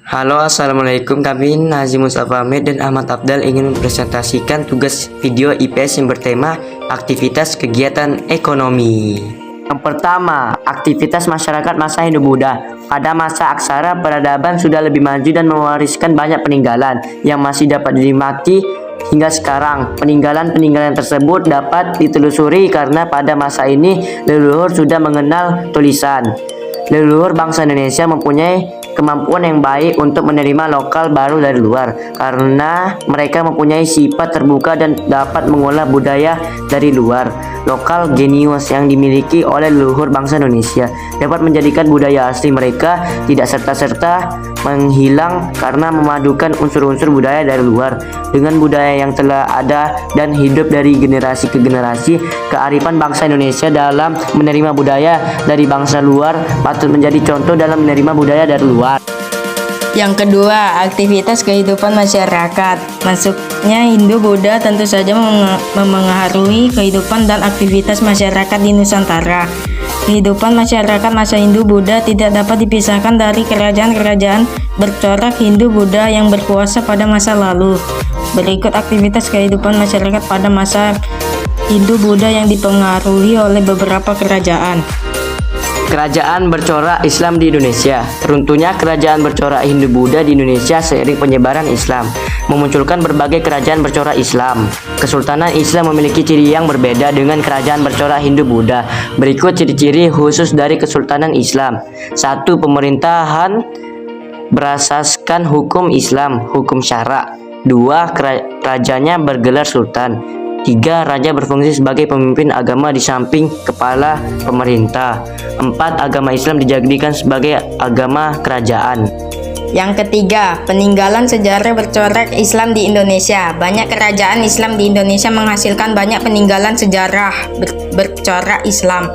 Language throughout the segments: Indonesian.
Halo, assalamualaikum. Kami Nazim Mustafa Ahmed dan Ahmad Abdal ingin mempresentasikan tugas video IPS yang bertema aktivitas kegiatan ekonomi. Yang pertama, aktivitas masyarakat masa Hindu-Buddha. Pada masa aksara, peradaban sudah lebih maju dan mewariskan banyak peninggalan yang masih dapat dinikmati hingga sekarang. Peninggalan-peninggalan tersebut dapat ditelusuri karena pada masa ini leluhur sudah mengenal tulisan. Leluhur bangsa Indonesia mempunyai kemampuan yang baik untuk menerima lokal baru dari luar karena mereka mempunyai sifat terbuka dan dapat mengolah budaya dari luar. Lokal genius yang dimiliki oleh leluhur bangsa Indonesia dapat menjadikan budaya asli mereka tidak serta-serta menghilang karena memadukan unsur-unsur budaya dari luar dengan budaya yang telah ada dan hidup dari generasi ke generasi. Kearifan bangsa Indonesia dalam menerima budaya dari bangsa luar patut menjadi contoh dalam menerima budaya dari luar. Yang kedua, aktivitas kehidupan masyarakat. Masuknya Hindu-Buddha tentu saja memengaruhi kehidupan dan aktivitas masyarakat di Nusantara. Kehidupan masyarakat masa Hindu-Buddha tidak dapat dipisahkan dari kerajaan-kerajaan bercorak Hindu-Buddha yang berkuasa pada masa lalu. Berikut aktivitas kehidupan masyarakat pada masa Hindu-Buddha yang dipengaruhi oleh beberapa kerajaan. Kerajaan bercorak Islam di Indonesia. Runtuhnya kerajaan bercorak Hindu-Buddha di Indonesia seiring penyebaran Islam memunculkan berbagai kerajaan bercorak Islam. Kesultanan Islam memiliki ciri yang berbeda dengan kerajaan bercorak Hindu-Buddha. Berikut ciri-ciri khusus dari Kesultanan Islam. 1. Pemerintahan berasaskan hukum Islam, hukum syara. 2. Rajanya bergelar sultan. 3. Raja berfungsi sebagai pemimpin agama di samping kepala pemerintah. 4. Agama Islam dijadikan sebagai agama kerajaan. Yang ketiga, peninggalan sejarah bercorak Islam di Indonesia. Banyak kerajaan Islam di Indonesia menghasilkan banyak peninggalan sejarah bercorak Islam.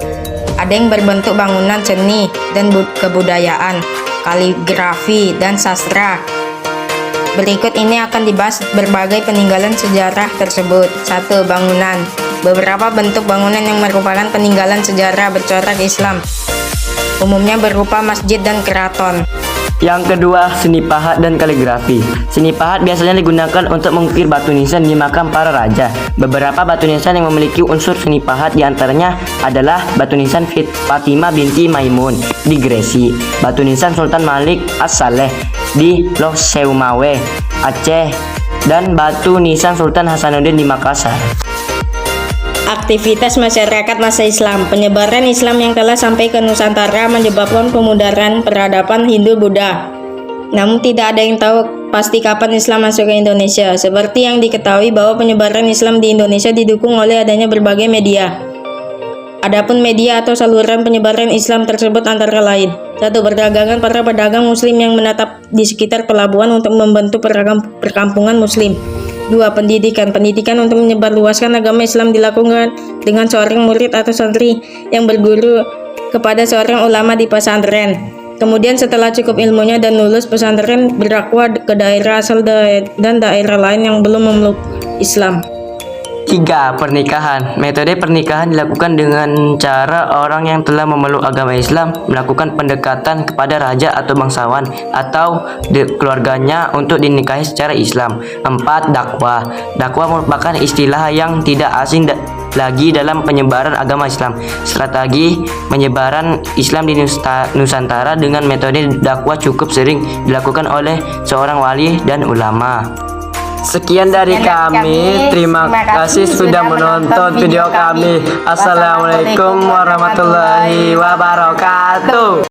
Ada yang berbentuk bangunan seni dan kebudayaan, kaligrafi, dan sastra. Berikut ini akan dibahas berbagai peninggalan sejarah tersebut. 1. Bangunan. Beberapa bentuk bangunan yang merupakan peninggalan sejarah bercorak Islam umumnya berupa masjid dan keraton. Yang kedua, seni pahat dan kaligrafi. Seni pahat biasanya digunakan untuk mengukir batu nisan di makam para raja. Beberapa batu nisan yang memiliki unsur seni pahat diantaranya adalah batu nisan Fatimah binti Maimun di Gresik, batu nisan Sultan Malik As-Saleh di Lok Seumawe, Aceh, dan batu nisan Sultan Hasanuddin di Makassar. Aktivitas masyarakat masa Islam. Penyebaran Islam yang telah sampai ke Nusantara menyebabkan pemudaran peradaban Hindu-Buddha. Namun tidak ada yang tahu pasti kapan Islam masuk ke Indonesia. Seperti yang diketahui bahwa penyebaran Islam di Indonesia didukung oleh adanya berbagai media. Adapun media atau saluran penyebaran Islam tersebut antara lain: 1. Perdagangan. Para pedagang muslim yang menetap di sekitar pelabuhan untuk membentuk perkampungan muslim. 2. Pendidikan. Pendidikan untuk menyebarluaskan agama Islam dilakukan dengan seorang murid atau santri yang berguru kepada seorang ulama di pesantren. Kemudian setelah cukup ilmunya dan lulus pesantren, berdakwah ke daerah asal dan daerah lain yang belum memeluk Islam. 3. Pernikahan. Metode pernikahan dilakukan dengan cara orang yang telah memeluk agama Islam melakukan pendekatan kepada raja atau bangsawan atau keluarganya untuk dinikahi secara Islam. 4. Dakwah. Dakwah merupakan istilah yang tidak asing lagi dalam penyebaran agama Islam. Strategi penyebaran Islam di Nusantara dengan metode dakwah cukup sering dilakukan oleh seorang wali dan ulama. Sekian dari kami. Terima kasih sudah menonton video kami. Assalamualaikum warahmatullahi wabarakatuh.